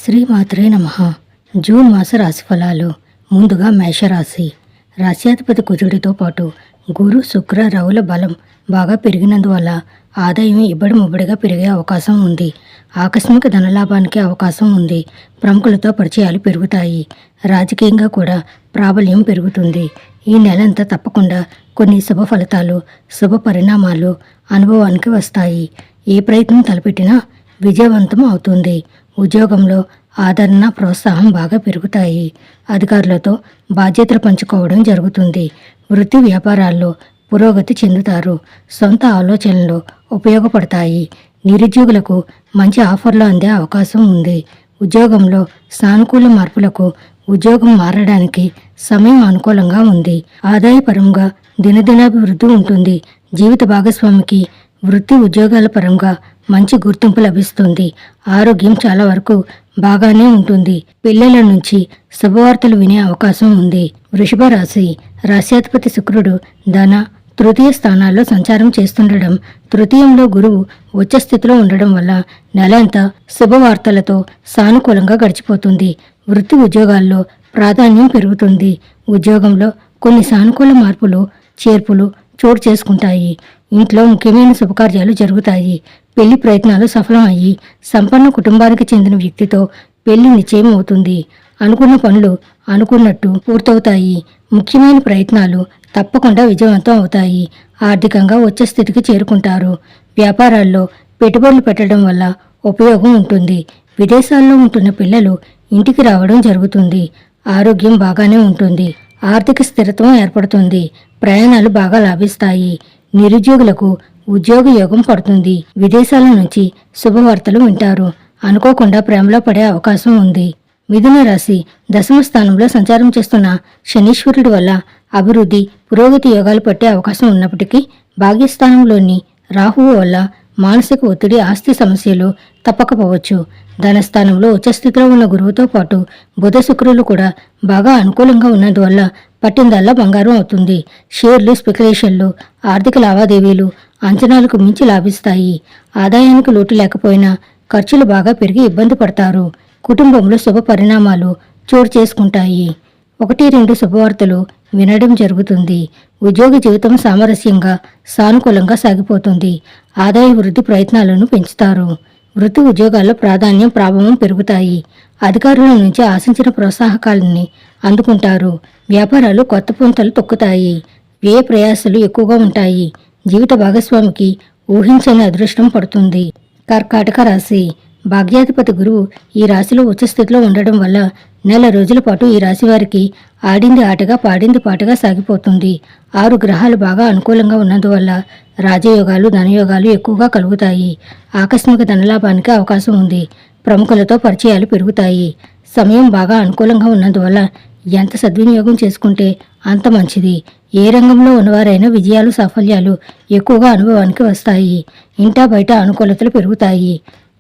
శ్రీమాత్రే నమః. జూన్ మాస రాశిఫలాలు. ముందుగా మేషరాశి. రాశ్యాధిపతి కుజుడితో పాటు గురు శుక్ర రవుల బలం బాగా పెరిగినందువల్ల ఆదాయం ఇబ్బడి ముబ్బడిగా పెరిగే అవకాశం ఉంది. ఆకస్మిక ధనలాభానికి అవకాశం ఉంది. ప్రముఖులతో పరిచయాలు పెరుగుతాయి. రాజకీయంగా కూడా ప్రాబల్యం పెరుగుతుంది. ఈ నెలంతా తప్పకుండా కొన్ని శుభ ఫలితాలు, శుభ పరిణామాలు అనుభవానికి వస్తాయి. ఏ ప్రయత్నం తలపెట్టినా విజయవంతం అవుతుంది. ఉద్యోగంలో ఆదరణ, ప్రోత్సాహం బాగా పెరుగుతాయి. అధికారులతో బాధ్యతలు పంచుకోవడం జరుగుతుంది. వృత్తి వ్యాపారాల్లో పురోగతి చెందుతారు. సొంత ఆలోచనలు ఉపయోగపడతాయి. నిరుద్యోగులకు మంచి ఆఫర్లు అందే అవకాశం ఉంది. ఉద్యోగంలో సానుకూల మార్పులకు, ఉద్యోగం మారడానికి సమయం అనుకూలంగా ఉంది. ఆదాయపరంగా దినదినాభివృద్ధి ఉంటుంది. జీవిత భాగస్వామికి వృత్తి ఉద్యోగాల పరంగా మంచి గుర్తింపు లభిస్తుంది. ఆరోగ్యం చాలా వరకు బాగానే ఉంటుంది. పిల్లల నుంచి శుభవార్తలు వినే అవకాశం ఉంది. వృషభ రాశి. రాశ్యాధిపతి శుక్రుడు ధన, తృతీయ స్థానాల్లో సంచారం చేస్తుండడం, తృతీయంలో గురువు ఉచ్చ స్థితిలో ఉండడం వల్ల నెలంతా శుభవార్తలతో సానుకూలంగా గడిచిపోతుంది. వృత్తి ఉద్యోగాల్లో ప్రాధాన్యం పెరుగుతుంది. ఉద్యోగంలో కొన్ని సానుకూల మార్పులు, చేర్పులు చోటు చేసుకుంటాయి. ఇంట్లో ముఖ్యమైన శుభకార్యాలు జరుగుతాయి. పెళ్లి ప్రయత్నాలు సఫలం అయ్యి సంపన్న కుటుంబానికి చెందిన వ్యక్తితో పెళ్లి నిశ్చయం అవుతుంది. అనుకున్న పనులు అనుకున్నట్టు పూర్తవుతాయి. ముఖ్యమైన ప్రయత్నాలు తప్పకుండా విజయవంతం అవుతాయి. ఆర్థికంగా ఉచ్చ స్థితికి చేరుకుంటారు. వ్యాపారాల్లో పెట్టుబడులు పెట్టడం వల్ల ఉపయోగం ఉంటుంది. విదేశాల్లో ఉంటున్న పిల్లలు ఇంటికి రావడం జరుగుతుంది. ఆరోగ్యం బాగానే ఉంటుంది. ఆర్థిక స్థిరత్వం ఏర్పడుతుంది. ప్రయాణాలు బాగా లాభిస్తాయి. నిరుద్యోగులకు ఉద్యోగ యోగం పడుతుంది. విదేశాల నుంచి శుభవార్తలు వింటారు. అనుకోకుండా ప్రేమలో పడే అవకాశం ఉంది. మిథున రాశి. దశమ స్థానంలో సంచారం చేస్తున్న శనీశ్వరుడి వల్ల అభివృద్ధి, పురోగతి యోగాలు పట్టే అవకాశం ఉన్నప్పటికీ భాగ్యస్థానంలోని రాహువు వల్ల మానసిక ఒత్తిడి, ఆస్తి సమస్యలు తప్పకపోవచ్చు. ధనస్థానంలో ఉచ్చస్థితిలో ఉన్న గురువుతో పాటు బుధ శుక్రులు కూడా బాగా అనుకూలంగా ఉన్నందువల్ల పట్టిందల్లా బంగారం అవుతుంది. షేర్లు, స్పెక్యులేషన్లు, ఆర్థిక లావాదేవీలు అంచనాలకు మించి లాభిస్తాయి. ఆదాయానికి లోటు లేకపోయినా ఖర్చులు బాగా పెరిగి ఇబ్బంది పడతారు. కుటుంబంలో శుభ పరిణామాలు చోటు చేసుకుంటాయి. 1-2 శుభవార్తలు వినడం జరుగుతుంది. ఉద్యోగ జీవితం సామరస్యంగా, సానుకూలంగా సాగిపోతుంది. ఆదాయ వృద్ధి ప్రయత్నాలను పెంచుతారు. వృత్తి ఉద్యోగాల్లో ప్రాధాన్యం, ప్రాభవం పెరుగుతాయి. అధికారుల నుంచి ఆశించిన ప్రోత్సాహకాలని అందుకుంటారు. వ్యాపారాలు కొత్త పుంతలు తొక్కుతాయి. వ్యయ ప్రయాసాలు ఎక్కువగా ఉంటాయి. జీవిత భాగస్వామికి ఊహించని అదృష్టం పడుతుంది. కర్కాటక రాశి. భాగ్యాధిపతి గురువు ఈ రాశిలో ఉచ్చస్థితిలో ఉండడం వల్ల నెల రోజుల పాటు ఈ రాశి వారికి ఆడింది ఆటగా, పాడింది పాటగా సాగిపోతుంది. 6 గ్రహాలు బాగా అనుకూలంగా ఉన్నందువల్ల రాజయోగాలు, ధనయోగాలు ఎక్కువగా కలుగుతాయి. ఆకస్మిక ధనలాభానికి అవకాశం ఉంది. ప్రముఖులతో పరిచయాలు పెరుగుతాయి. సమయం బాగా అనుకూలంగా ఉన్నందువల్ల ఎంత సద్వినియోగం చేసుకుంటే అంత మంచిది. ఏ రంగంలో ఉన్నవారైనా విజయాలు, సాఫల్యాలు ఎక్కువగా అనుభవానికి వస్తాయి. ఇంటా బయట అనుకూలతలు పెరుగుతాయి.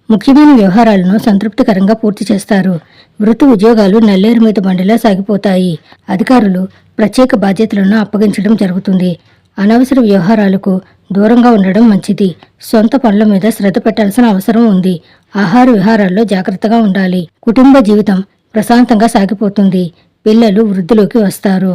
ముఖ్యమైన వ్యవహారాలను సంతృప్తికరంగా పూర్తి చేస్తారు. వృత్తి ఉద్యోగాలు నల్లేరు మీద బండిలా సాగిపోతాయి. అధికారులు ప్రత్యేక బాధ్యతలను అప్పగించడం జరుగుతుంది. అనవసర వ్యవహారాలకు దూరంగా ఉండడం మంచిది. సొంత పనుల మీద శ్రద్ధ పెట్టాల్సిన అవసరం ఉంది. ఆహార విహారాల్లో జాగ్రత్తగా ఉండాలి. కుటుంబ జీవితం ప్రశాంతంగా సాగిపోతుంది. పిల్లలు వృద్ధిలోకి వస్తారు.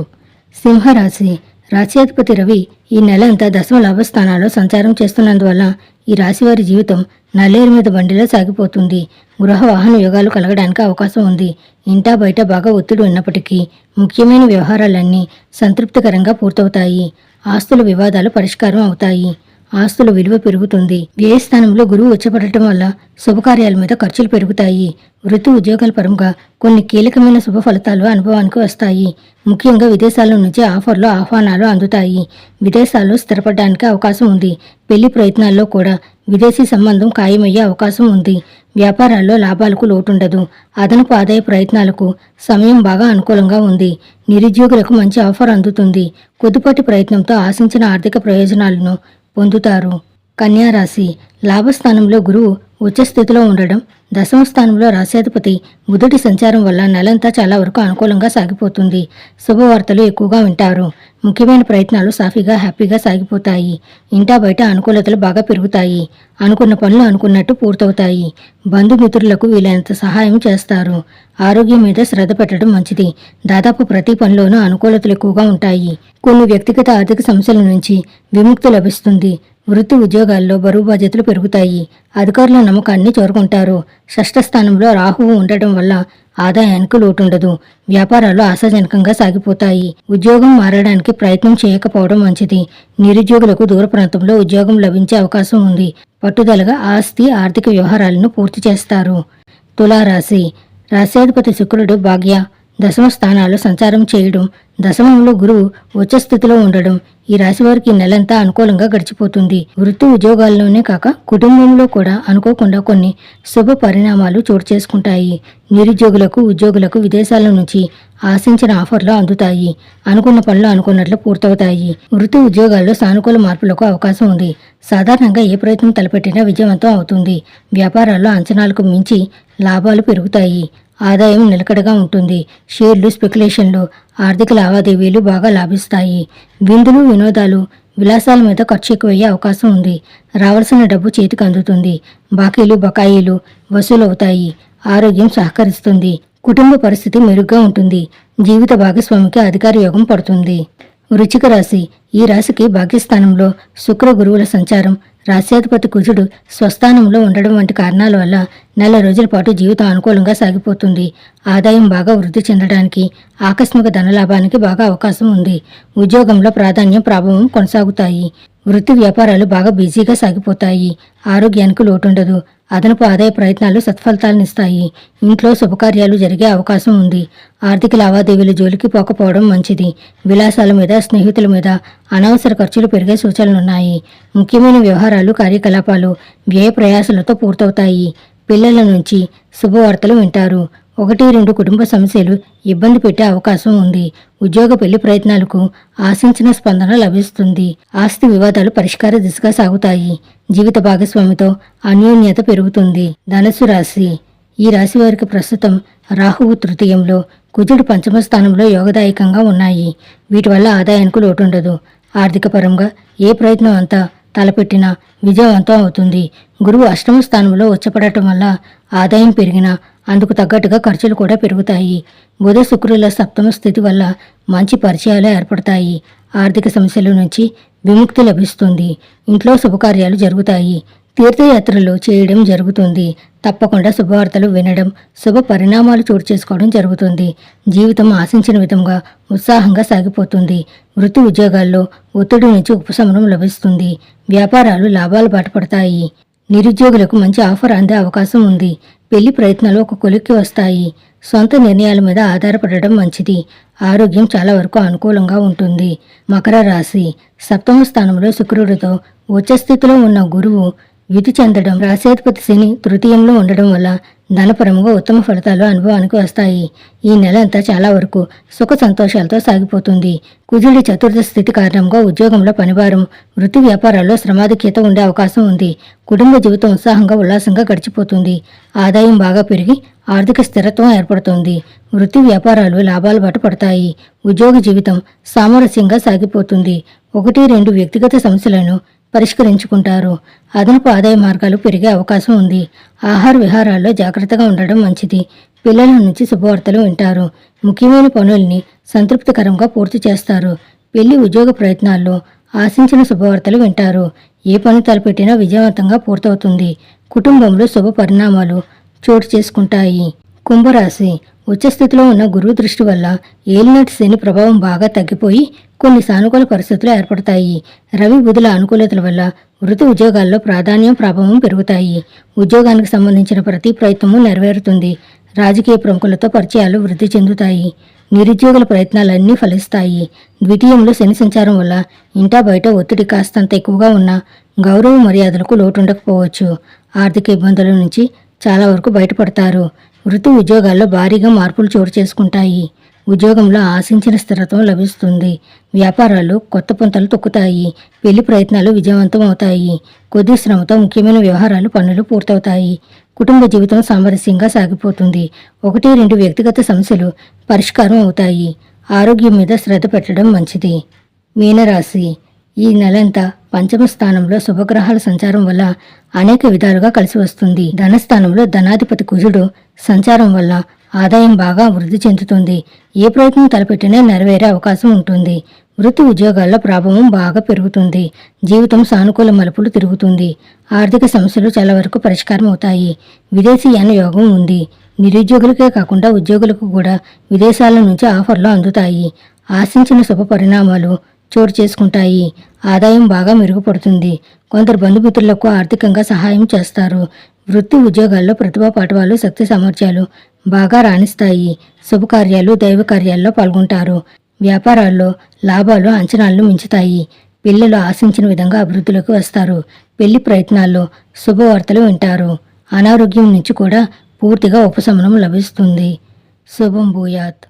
సింహరాశి. రాశ్యాధిపతి రవి ఈ నెలంతా దశమ లాభస్థానాల్లో సంచారం చేస్తున్నందువల్ల ఈ రాశివారి జీవితం నల్లేరు మీద బండిలో సాగిపోతుంది. గృహ వాహన యోగాలు కలగడానికి అవకాశం ఉంది. ఇంటా బయట బాగా ఒత్తిడి ఉన్నప్పటికీ ముఖ్యమైన వ్యవహారాలన్నీ సంతృప్తికరంగా పూర్తవుతాయి. ఆస్తుల వివాదాలు పరిష్కారం అవుతాయి. ఆస్తుల విలువ పెరుగుతుంది. వ్యయస్థానంలో గురువు ఉచ్చపడటం వల్ల శుభకార్యాల మీద ఖర్చులు పెరుగుతాయి. వృత్తి ఉద్యోగాల పరంగా కొన్ని కీలకమైన శుభ ఫలితాలు అనుభవానికి వస్తాయి. ముఖ్యంగా విదేశాల నుంచి ఆఫర్లు, ఆహ్వానాలు అందుతాయి. విదేశాల్లో స్థిరపడడానికి అవకాశం ఉంది. పెళ్లి ప్రయత్నాల్లో కూడా విదేశీ సంబంధం ఖాయమయ్యే అవకాశం ఉంది. వ్యాపారాల్లో లాభాలకు లోటుండదు. అదనపు ఆదాయ ప్రయత్నాలకు సమయం బాగా అనుకూలంగా ఉంది. నిరుద్యోగులకు మంచి ఆఫర్ అందుతుంది. కొద్దిపాటి ప్రయత్నంతో ఆశించిన ఆర్థిక ప్రయోజనాలను పొందుతారు. కన్యా రాశి. లాభస్థానంలో గురువు ఉచ్చస్థితిలో ఉండడం దశమ స్థానంలో రాశ్యాధిపతి బుధుడి సంచారం వల్ల నెలంతా చాలా వరకు అనుకూలంగా సాగిపోతుంది. శుభవార్తలు ఎక్కువగా వింటారు. ముఖ్యమైన ప్రయత్నాలు సాఫీగా హ్యాపీగా సాగిపోతాయి. ఇంటా బయట అనుకూలతలు బాగా పెరుగుతాయి. అనుకున్న పనులు అనుకున్నట్టు పూర్తవుతాయి. బంధుమిత్రులకు వీలైనంత సహాయం చేస్తారు. ఆరోగ్యం మీద శ్రద్ధ పెట్టడం మంచిది. దాదాపు ప్రతి పనిలోనూ అనుకూలతలు ఎక్కువగా ఉంటాయి. కొన్ని వ్యక్తిగత ఆర్థిక సమస్యల నుంచి విముక్తి లభిస్తుంది. వృత్తి ఉద్యోగాల్లో బరువు బాధ్యతలు పెరుగుతాయి. అధికారుల నమ్మకాన్ని చేరుకుంటారు. షష్ఠ స్థానంలో రాహువు ఉండటం వల్ల ఆదాయానికి లోటుండదు. వ్యాపారాలు ఆశాజనకంగా సాగిపోతాయి. ఉద్యోగం మారడానికి ప్రయత్నం చేయకపోవడం మంచిది. నిరుద్యోగులకు దూర ప్రాంతంలో ఉద్యోగం లభించే అవకాశం ఉంది. పట్టుదలగా ఆస్తి ఆర్థిక వ్యవహారాలను పూర్తి చేస్తారు. తులారాశి రాశ్యాధిపతి శుక్రుడు భాగ్య దశమ స్థానాలు సంచారం చేయడం, దశమంలో గురువు ఉచ్చస్థితిలో ఉండడం ఈ రాశి వారికి నెలంతా అనుకూలంగా గడిచిపోతుంది. వృత్తి ఉద్యోగాల్లోనే కాక కుటుంబంలో కూడా అనుకోకుండా కొన్ని శుభ పరిణామాలు చోటు చేసుకుంటాయి. నిరుద్యోగులకు ఉద్యోగులకు విదేశాల నుంచి ఆశించిన ఆఫర్లు అందుతాయి. అనుకున్న పనులు అనుకున్నట్లు పూర్తవుతాయి. వృత్తి ఉద్యోగాల్లో సానుకూల మార్పులకు అవకాశం ఉంది. సాధారణంగా ఏ ప్రయత్నం తలపెట్టినా విజయవంతం అవుతుంది. వ్యాపారాల్లో అంచనాలకు మించి లాభాలు పెరుగుతాయి. ఆదాయం నిలకడగా ఉంటుంది. షేర్లు స్పెక్యులేషన్లు ఆర్థిక లావాదేవీలు బాగా లాభిస్తాయి. విందులు వినోదాలు విలాసాల మీద ఖర్చు ఎక్కువయ్యే అవకాశం ఉంది. రావాల్సిన డబ్బు చేతికి అందుతుంది. బాకీలు బకాయిలు వసూలవుతాయి. ఆరోగ్యం సహకరిస్తుంది. కుటుంబ పరిస్థితి మెరుగ్గా ఉంటుంది. జీవిత భాగస్వామికి అధికార యోగం పడుతుంది. వృశ్చిక రాశి ఈ రాశికి భాగ్యస్థానంలో శుక్ర గురువుల సంచారం, రాశ్యాధిపతి కుజుడు స్వస్థానంలో ఉండడం వంటి కారణాల వల్ల నెల రోజుల పాటు జీవితం అనుకూలంగా సాగిపోతుంది. ఆదాయం బాగా వృద్ధి చెందడానికి, ఆకస్మిక ధనలాభానికి బాగా అవకాశం ఉంది. ఉద్యోగంలో ప్రాధాన్యం ప్రభావం కొనసాగుతాయి. వృత్తి వ్యాపారాలు బాగా బిజీగా సాగిపోతాయి. ఆరోగ్యానికి లోటుండదు. అదనపు ఆదాయ ప్రయత్నాలు సత్ఫలితాలనిస్తాయి. ఇంట్లో శుభకార్యాలు జరిగే అవకాశం ఉంది. ఆర్థిక లావాదేవీల జోలికి పోకపోవడం మంచిది. విలాసాల మీద స్నేహితుల మీద అనవసర ఖర్చులు పెరిగే సూచనలున్నాయి. ముఖ్యమైన వ్యవహారాలు కార్యకలాపాలు వ్యయ ప్రయాసాలతో పూర్తవుతాయి. పిల్లల నుంచి శుభవార్తలు వింటారు. 1-2 కుటుంబ సమస్యలు ఇబ్బంది పెట్టే అవకాశం ఉంది. ఉద్యోగ పెళ్లి ప్రయత్నాలకు ఆశించిన స్పందన లభిస్తుంది. ఆస్తి వివాదాలు పరిష్కార దిశగా సాగుతాయి. జీవిత భాగస్వామితో అన్యోన్యత పెరుగుతుంది. ధనుస్సు రాశి ఈ రాశి వారికి ప్రస్తుతం రాహువు తృతీయంలో, కుజుడు పంచమ స్థానంలో యోగదాయకంగా ఉన్నాయి. వీటి వల్ల ఆదాయానికి లోటుండదు. ఆర్థిక పరంగా ఏ ప్రయత్నం అంతా తలపెట్టినా విజయవంతం అవుతుంది. గురువు అష్టమ స్థానంలో ఉచ్చపడటం వల్ల ఆదాయం పెరిగినా అందుకు తగ్గట్టుగా ఖర్చులు కూడా పెరుగుతాయి. బుధ శుక్రుల సప్తమ స్థితి వల్ల మంచి పరిచయాలు ఏర్పడతాయి. ఆర్థిక సమస్యల నుంచి విముక్తి లభిస్తుంది. ఇంట్లో శుభకార్యాలు జరుగుతాయి. తీర్థయాత్రలు చేయడం జరుగుతుంది. తప్పకుండా శుభవార్తలు వినడం, శుభ పరిణామాలు చోటు చేసుకోవడం జరుగుతుంది. జీవితం ఆశించిన విధంగా ఉత్సాహంగా సాగిపోతుంది. వృత్తి ఉద్యోగాల్లో ఒత్తిడి నుంచి ఉపశమనం లభిస్తుంది. వ్యాపారాలు లాభాలు బాటపడతాయి. నిరుద్యోగులకు మంచి ఆఫర్ అందే అవకాశం ఉంది. పెళ్లి ప్రయత్నాలు ఒక కొలిక్కి వస్తాయి. సొంత నిర్ణయాల మీద ఆధారపడడం మంచిది. ఆరోగ్యం చాలా వరకు అనుకూలంగా ఉంటుంది. మకర రాశి సప్తమ స్థానంలో శుక్రుడితో ఉచ్చస్థితిలో ఉన్న గురువు విధి చెందడం, రాశ్యాధిపతి శని తృతీయంలో ఉండడం వల్ల ధనపరంగా ఉత్తమ ఫలితాలు అనుభవానికి వస్తాయి. ఈ నెల అంతా చాలా వరకు సుఖ సంతోషాలతో సాగిపోతుంది. కుజుడి చతుర్థ స్థితి కారణంగా ఉద్యోగంలో పనిభారం, వృత్తి వ్యాపారాల్లో శ్రమాధిక్యత ఉండే అవకాశం ఉంది. కుటుంబ జీవితం ఉత్సాహంగా ఉల్లాసంగా గడిచిపోతుంది. ఆదాయం బాగా పెరిగి ఆర్థిక స్థిరత్వం ఏర్పడుతుంది. వృత్తి వ్యాపారాలు లాభాలు బాట పడతాయి. ఉద్యోగ జీవితం సామరస్యంగా సాగిపోతుంది. 1-2 వ్యక్తిగత సమస్యలను పరిష్కరించుకుంటారు. అదనపు ఆదాయ మార్గాలు పెరిగే అవకాశం ఉంది. ఆహార విహారాల్లో జాగ్రత్తగా ఉండడం మంచిది. పిల్లల నుంచి శుభవార్తలు వింటారు. ముఖ్యమైన పనుల్ని సంతృప్తికరంగా పూర్తి చేస్తారు. పెళ్లి ఉద్యోగ ప్రయత్నాల్లో ఆశించిన శుభవార్తలు వింటారు. ఏ పని తలపెట్టినా విజయవంతంగా పూర్తవుతుంది. కుటుంబంలో శుభ పరిణామాలు చోటు చేసుకుంటాయి. కుంభరాశి ఉచ్చస్థితిలో ఉన్న గురువు దృష్టి వల్ల ఏలినాటి శని ప్రభావం బాగా తగ్గిపోయి కొన్ని సానుకూల పరిస్థితులు ఏర్పడతాయి. రవి బుధుల అనుకూలతల వల్ల వృత్తి ఉద్యోగాల్లో ప్రాధాన్యం ప్రభావం పెరుగుతాయి. ఉద్యోగానికి సంబంధించిన ప్రతి ప్రయత్నము నెరవేరుతుంది. రాజకీయ ప్రముఖులతో పరిచయాలు వృద్ధి చెందుతాయి. నిరుద్యోగుల ప్రయత్నాలన్నీ ఫలిస్తాయి. ద్వితీయంలో శని సంచారం వల్ల ఇంటా బయట ఒత్తిడి కాస్తంత ఎక్కువగా ఉన్న గౌరవ మర్యాదలకు లోటుండకపోవచ్చు. ఆర్థిక ఇబ్బందుల నుంచి చాలా వరకు బయటపడతారు. వృత్తి ఉద్యోగాల్లో భారీగా మార్పులు చోటు చేసుకుంటాయి. ఉద్యోగంలో ఆశించిన స్థిరత్వం లభిస్తుంది. వ్యాపారాలు కొత్త పుంతలు తొక్కుతాయి. పెళ్లి ప్రయత్నాలు విజయవంతం అవుతాయి. కొద్ది శ్రమతో ముఖ్యమైన వ్యవహారాలు పనులు పూర్తవుతాయి. కుటుంబ జీవితం సామరస్యంగా సాగిపోతుంది. 1-2 వ్యక్తిగత సమస్యలు పరిష్కారం అవుతాయి. ఆరోగ్యం మీద శ్రద్ధ పెట్టడం మంచిది. మీనరాశి ఈ నెలంతా పంచమ స్థానంలో శుభగ్రహాల సంచారం వల్ల అనేక విధాలుగా కలిసి వస్తుంది. ధనస్థానంలో ధనాధిపతి కుజుడు సంచారం వల్ల ఆదాయం బాగా వృద్ధి చెందుతుంది. ఏ ప్రయత్నం తలపెట్టినా నెరవేరే అవకాశం ఉంటుంది. వృత్తి ఉద్యోగాల్లో ప్రాభవం బాగా పెరుగుతుంది. జీవితం సానుకూల మలుపులు తిరుగుతుంది. ఆర్థిక సమస్యలు చాలా వరకు పరిష్కారం అవుతాయి. విదేశీయాన యోగం ఉంది. నిరుద్యోగులకే కాకుండా ఉద్యోగులకు కూడా విదేశాల నుంచి ఆఫర్లు అందుతాయి. ఆశించిన శుభ పరిణామాలు చోటు చేసుకుంటాయి. ఆదాయం బాగా మెరుగుపడుతుంది. కొందరు బంధుమిత్రులకు ఆర్థికంగా సహాయం చేస్తారు. వృత్తి ఉద్యోగాల్లో ప్రతిభా పాఠవాలు శక్తి సామర్థ్యాలు బాగా రాణిస్తాయి. శుభకార్యాలు దైవ కార్యాల్లో పాల్గొంటారు. వ్యాపారాల్లో లాభాలు అంచనాలను మించుతాయి. పిల్లలు ఆశించిన విధంగా అభివృద్ధిలోకి వస్తారు. పెళ్లి ప్రయత్నాల్లో శుభవార్తలు వింటారు. అనారోగ్యం నుంచి కూడా పూర్తిగా ఉపశమనం లభిస్తుంది. శుభం భూయాత్.